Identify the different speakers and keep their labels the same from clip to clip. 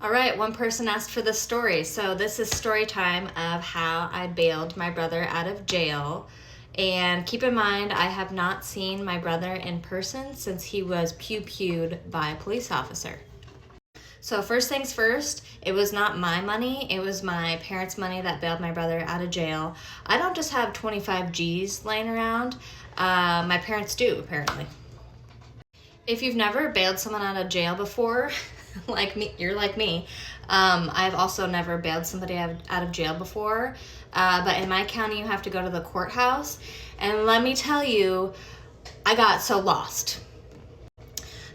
Speaker 1: All right, one person asked for this story. So this is story time of how I bailed my brother out of jail. And keep in mind, I have not seen my brother in person since he was pew-pewed by a police officer. So first things first, it was not my money, it was my parents' money that bailed my brother out of jail. I don't just have 25 G's laying around, my parents do, apparently. If you've never bailed someone out of jail before, like me, you're like me. I've also never bailed somebody out of jail before, but in my county you have to go to the courthouse, and let me tell you, I got so lost.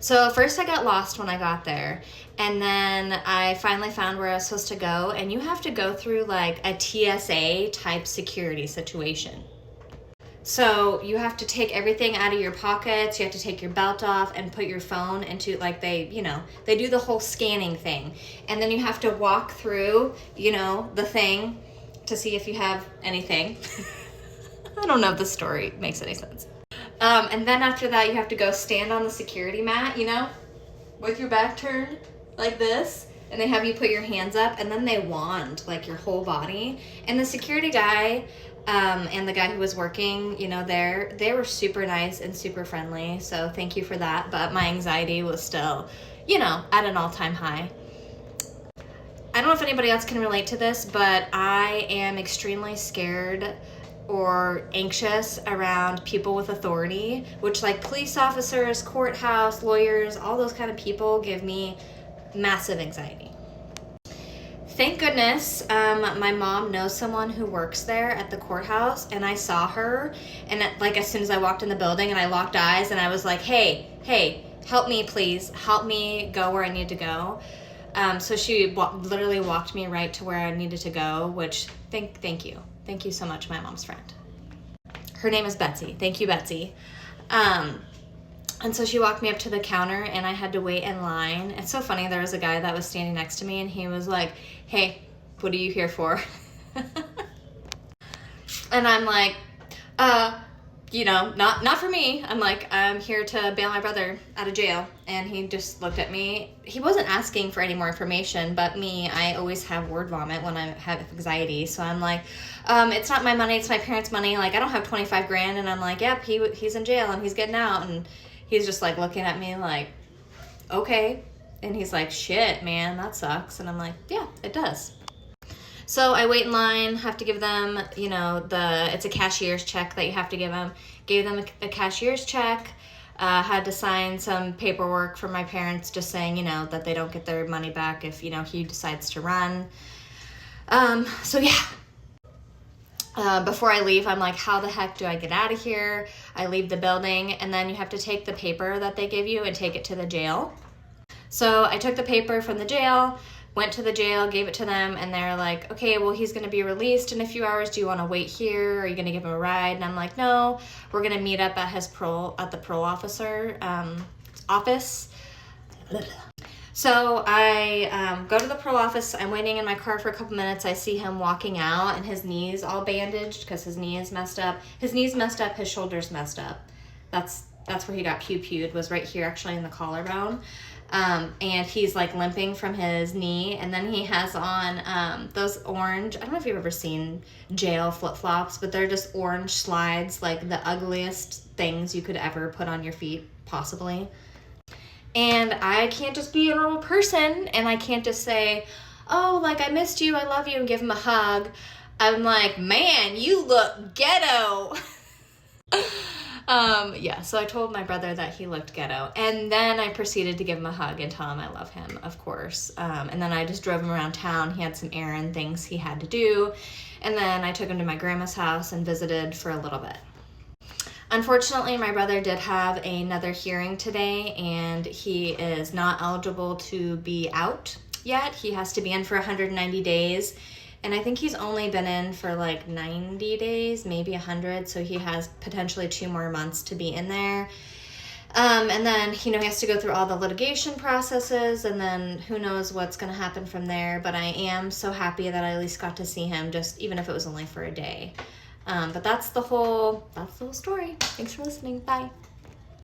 Speaker 1: So first I got lost when I got there, and then I finally found where I was supposed to go, and you have to go through like a TSA type security situation. So you have to take everything out of your pockets, you have to take your belt off and put your phone into, like, they do the whole scanning thing. And then you have to walk through, the thing to see if you have anything. I don't know if this story makes any sense. And then after that, you have to go stand on the security mat, with your back turned like this. And they have you put your hands up, and then they wand like your whole body. And the security guy and the guy who was working, there, they were super nice and super friendly. So thank you for that. But my anxiety was still, at an all-time high. I don't know if anybody else can relate to this, but I am extremely scared or anxious around people with authority, which, like, police officers, courthouse, lawyers, all those kind of people give me massive anxiety. Thank goodness my mom knows someone who works there at the courthouse, and I saw her, and as soon as I walked in the building and I locked eyes and I was like, hey, help me, please, help me go where I need to go. So she literally walked me right to where I needed to go, which thank you so much, my mom's friend. Her name is Betsy. Thank you, Betsy. And so she walked me up to the counter, and I had to wait in line. It's so funny, there was a guy that was standing next to me, and he was like, hey, what are you here for? And I'm like, not for me. I'm like, I'm here to bail my brother out of jail. And he just looked at me. He wasn't asking for any more information, but me, I always have word vomit when I have anxiety. So I'm like, it's not my money, it's my parents' money. Like, I don't have 25 grand. And I'm like, yep, he's in jail and he's getting out. And he's just like looking at me like, okay. And he's like, shit, man, that sucks. And I'm like, yeah, it does. So I wait in line, have to give them, it's a cashier's check that you have to give them. Gave them a cashier's check, had to sign some paperwork for my parents just saying, that they don't get their money back if, he decides to run. So yeah. Before I leave, I'm like, how the heck do I get out of here? I leave the building, and then you have to take the paper that they give you and take it to the jail. So I took the paper from the jail, went to the jail, gave it to them, and they're like, okay, well, he's going to be released in a few hours. Do you want to wait here? Are you going to give him a ride? And I'm like, no, we're going to meet up at the parole officer office. So I go to the parole office. I'm waiting in my car for a couple minutes. I see him walking out, and his knee's all bandaged because his knee is messed up. His knee's messed up. His shoulder's messed up. That's where he got pew-pewed, was right here, actually, in the collarbone. And he's like limping from his knee, and then he has on those orange, I don't know if you've ever seen jail flip-flops, but they're just orange slides, like the ugliest things you could ever put on your feet, possibly. And I can't just be a normal person, and I can't just say, oh, like, I missed you, I love you, and give him a hug. I'm like, man, you look ghetto. Yeah, so I told my brother that he looked ghetto, and then I proceeded to give him a hug and tell him I love him, of course. And then I just drove him around town. He had some errand things he had to do, and then I took him to my grandma's house and visited for a little bit. Unfortunately, my brother did have another hearing today, and he is not eligible to be out yet. He has to be in for 190 days. And I think he's only been in for like 90 days, maybe 100. So he has potentially 2 more months to be in there. And then, he has to go through all the litigation processes, and then who knows what's going to happen from there. But I am so happy that I at least got to see him, just even if it was only for a day. But that's the whole story. Thanks for listening. Bye.